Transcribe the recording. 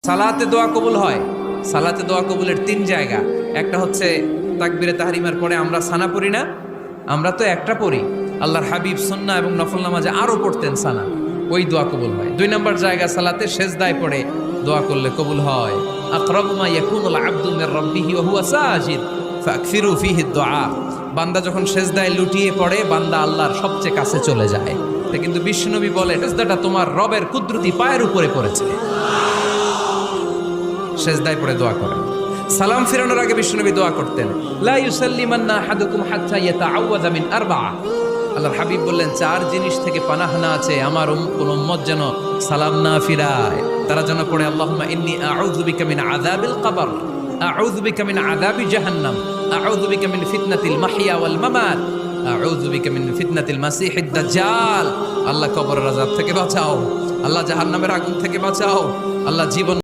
সালাতে দোয়া কবুল হয়। সালাতে দোয়া কবুলের 3 জায়গা। একটা হচ্ছে তাকবীরে তাহরিমার পরে আমরা সানা পড়ি না, আমরা তো একটা পড়ি। আল্লাহর হাবিব সুন্নাহ এবং নফল নামাজে আরো পড়তেন সানা, ওই দোয়া কবুল হয়। 2 নম্বর জায়গা সালাতে সেজদায় পড়ে দোয়া করলে কবুল হয়। আকরাবু মা ইয়াকুনুল আবদু মির রাব্বিহি ওয়া হুয়া সাজিদ ফাকসিরু ফীহি দুআ। বান্দা যখন সেজদায় লুটিয়ে পড়ে, বান্দা আল্লাহর সবচেয়ে কাছে চলে যায়। কিন্তু বিশ্বনবী বলে, সেজদাটা তোমার রবের কুদরতি পায়ের উপরে পড়েছে। সেজদায় পড়ে দোয়া করেন। সালাম ফিরানোর আগে বিশ্বনবী দোয়া করতেন, লা ইউসাল্লিমান্না আহাদুকুম হাত্তা ইয়াতাআওয়াযা মিন আরবা'a। আল্লাহর হাবিব বললেন, 4 জিনিস থেকে পানাহানা আছে, আমার কোন উম্মত যেন সালাম না ফিরায়। তারা যেন পড়ে, আল্লাহুম্মা ইন্নী আউযু বিকা মিন আযাবিল কবর, আউযু বিকা মিন আযাবি জাহান্নাম, আউযু বিকা মিন ফিতনাতিল মাহইয়া ওয়াল মামাত, আউযু বিকা মিন ফিতনাতিল মাসিহিদ দাজ্জাল। আল্লাহ কবরের আযাব থেকে বাঁচাও, আল্লাহ জাহান্নামের আগুন থেকে বাঁচাও, আল্লাহ জীবন